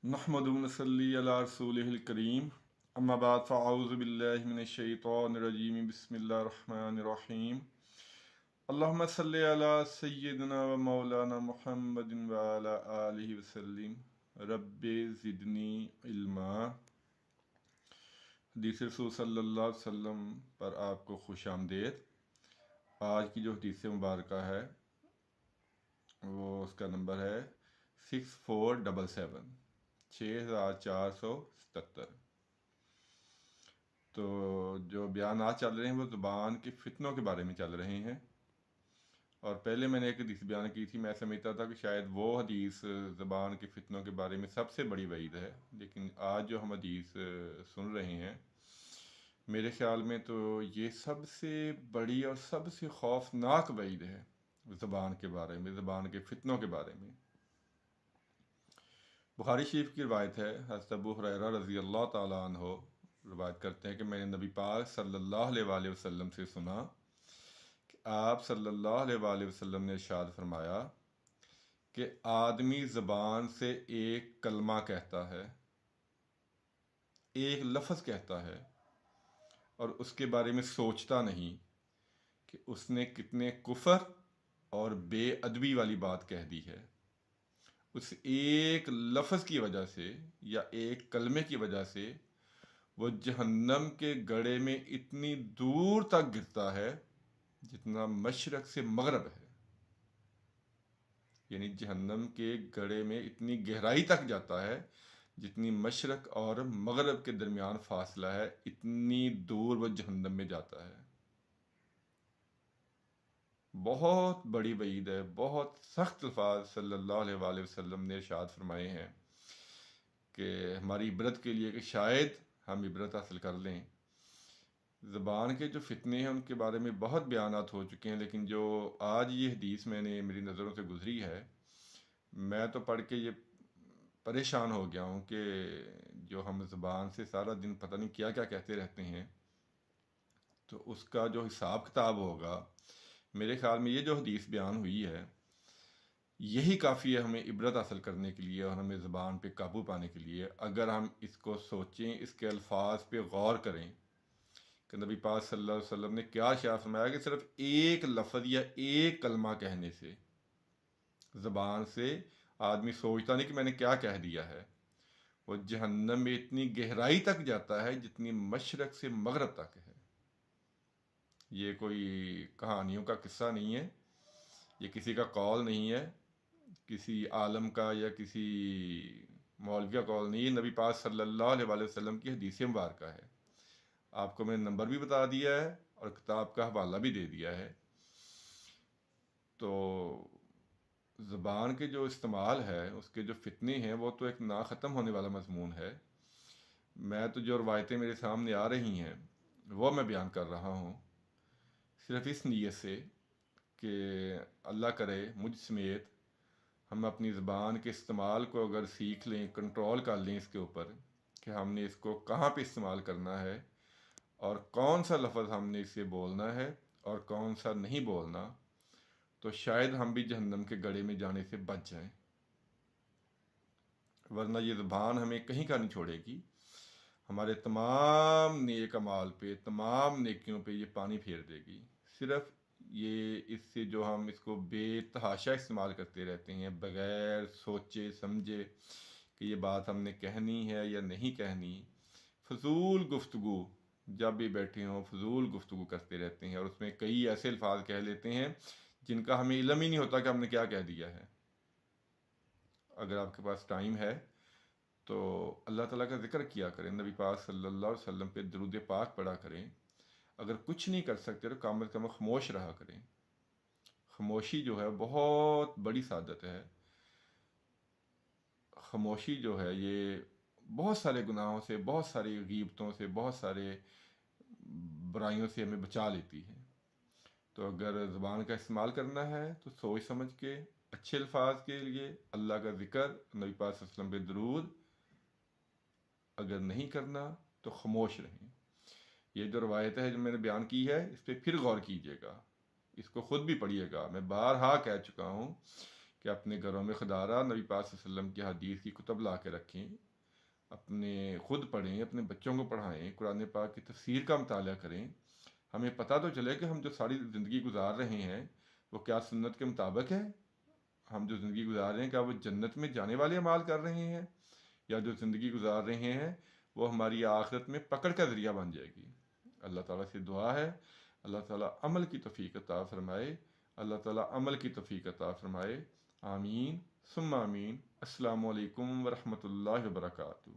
नहमदु व नसल्ली अला रसूलिहिल करीम अम्मा बाद फ़अऊज़ु बिल्लाहि मिनश शैतानिर रजीम बिस्मिल्लाहिर रहमानिर रहीम अल्लाहुम्मा सल्लि अला सय्यिदिना व मौलाना मुहम्मदिन व अला आलिहि वसल्लिम रब्बि ज़िदनी इल्मा। हदीस रसूल सल्लल्लाहु अलैहि वसल्लम पर आपको खुश आमदेद। आज की जो हदीस मुबारक है वो उसका नंबर है 6477 6477। तो जो बयान आज चल रहे हैं वो ज़ुबान के फितनों के बारे में चल रहे हैं। और पहले मैंने एक हदीस बयान की थी, मैं समझता था कि शायद वो हदीस ज़ुबान के फितनों के बारे में सबसे बड़ी वईद है, लेकिन आज जो हम हदीस सुन रहे हैं मेरे ख्याल में तो ये सबसे बड़ी और सबसे खौफनाक वईद है ज़ुबान के बारे में, ज़ुबान के फितनों के बारे में। बुखारी शरीफ की रवायत है, हज़रत अबू हुरैरा रज़ी अल्लाह ताला अन्हो रवायत करते हैं कि मैंने नबी पाक सल्लल्लाहु अलैहि वसल्लम से सुना कि आप सल्लल्लाहु अलैहि वसल्लम ने इरशाद फरमाया कि आदमी ज़बान से एक कलमा कहता है, एक लफ्ज़ कहता है और उसके बारे में सोचता नहीं कि उसने कितने कुफर और बेअदबी वाली बात कह दी है। उस एक लफ्ज़ की वजह से या एक कलमे की वजह से वो जहन्नम के गड्ढे में इतनी दूर तक गिरता है जितना मशरक से मगरब है, यानी जहन्नम के गड्ढे में इतनी गहराई तक जाता है जितनी मशरक और मगरब के दरमियान फासला है, इतनी दूर वो जहन्नम में जाता है। बहुत बड़ी वईद है, बहुत सख्त अल्फाज सल्लल्लाहु अलैहि वसल्लम ने इरशाद फरमाए हैं कि हमारी इबरत के लिए कि शायद हम इबरत हासिल कर लें। ज़बान के जो फितने हैं उनके बारे में बहुत बयानात हो चुके हैं, लेकिन जो आज ये हदीस मैंने मेरी नज़रों से गुजरी है, मैं तो पढ़ के ये परेशान हो गया हूँ कि जो हम ज़बान से सारा दिन पता नहीं क्या क्या कहते रहते हैं, तो उसका जो हिसाब किताब होगा, मेरे ख्याल में ये जो हदीस बयान हुई है यही काफ़ी है हमें इबरत हासिल करने के लिए और हमें ज़बान पे काबू पाने के लिए। अगर हम इसको सोचें, इसके अल्फाज पे गौर करें कि नबी पाक सल्लल्लाहु अलैहि वसल्लम ने क्या शायद फरमाया कि सिर्फ एक लफ्ज़ या एक कलमा कहने से ज़बान से आदमी सोचता नहीं कि मैंने क्या कह दिया है, वो जहन्नम में इतनी गहराई तक जाता है जितनी मशरक से मगरब तक है। ये कोई कहानियों का किस्सा नहीं है, ये किसी का कौल नहीं है, किसी आलम का या किसी मौलवी का कौल नहीं है, नबी पाक सल्लल्लाहु अलैहि वसल्लम की हदीस मुबारक है। आपको मैंने नंबर भी बता दिया है और किताब का हवाला भी दे दिया है। तो ज़बान के जो इस्तेमाल है, उसके जो फितने हैं, वो तो एक ना ख़त्म होने वाला मजमून है। मैं तो जो रवायतें मेरे सामने आ रही हैं वो मैं बयान कर रहा हूँ सिर्फ इस नीयत से कि अल्लाह करे मुझ समेत हम अपनी ज़बान के इस्तेमाल को अगर सीख लें, कंट्रोल कर लें इसके ऊपर कि हमने इसको कहाँ पे इस्तेमाल करना है और कौन सा लफ्ज़ हमने इसे बोलना है और कौन सा नहीं बोलना, तो शायद हम भी जहन्नम के गड्ढे में जाने से बच जाएं। वरना ये ज़बान हमें कहीं का नहीं छोड़ेगी, हमारे तमाम नेक अमाल पे, तमाम नेकियों पे ये पानी फेर देगी। सिर्फ ये इससे जो हम इसको बेतहाशा इस्तेमाल करते रहते हैं बग़ैर सोचे समझे कि ये बात हमने कहनी है या नहीं कहनी, फजूल गुफ्तगू जब भी बैठे हों फजूल गुफ्तगू करते रहते हैं और उसमें कई ऐसे अल्फाज कह लेते हैं जिनका हमें इल्म ही नहीं होता कि हमने क्या कह दिया है। अगर आपके पास टाइम है तो अल्लाह ताला का ज़िक्र किया करें, नबी पाक सल्लल्लाहु अलैहि वसल्लम पे दुरूद पाक पढ़ा करें। अगर कुछ नहीं कर सकते तो कम से कम खामोश रहा करें। खामोशी जो है बहुत बड़ी सादत है। खामोशी जो है ये बहुत सारे गुनाहों से, बहुत सारी गीबतों से, बहुत सारे बुराइयों से हमें बचा लेती है। तो अगर ज़बान का इस्तेमाल करना है तो सोच समझ के अच्छे अल्फाज के लिए अल्लाह का ज़िक्र, नबी पाक सल्लल्लाहु अलैहि वसल्लम पे दुरूद, अगर नहीं करना तो खामोश रहें। ये जो रवायत है जो मैंने बयान की है, इस पर फिर गौर कीजिएगा, इसको ख़ुद भी पढ़िएगा। मैं बारहा कह चुका हूँ کہ اپنے گھروں میں خدارہ نبی پاک صلی اللہ علیہ وسلم کی حدیث کی کتب لا کے رکھیں، اپنے خود پڑھیں، اپنے بچوں کو پڑھائیں، قرآن پاک کی تفسیر کا مطالعہ کریں. ہمیں پتہ تو چلے کہ ہم جو ساری زندگی گزار رہے ہیں وہ کیا سنت کے مطابق ہے. ہم جو زندگی گزار رہے ہیں کیا وہ جنت میں جانے والے اعمال کر رہے ہیں، یا جو زندگی گزار رہے ہیں وہ ہماری آخرت میں پکڑ کا ذریعہ بن جائے گی. اللہ تعالیٰ سے دعا ہے اللہ تعالیٰ عمل کی توفیق عطا فرمائے. اللہ تعالیٰ عمل کی توفیق عطا فرمائے. آمین ثم آمین. السلام علیکم ورحمۃ اللہ وبرکاتہ.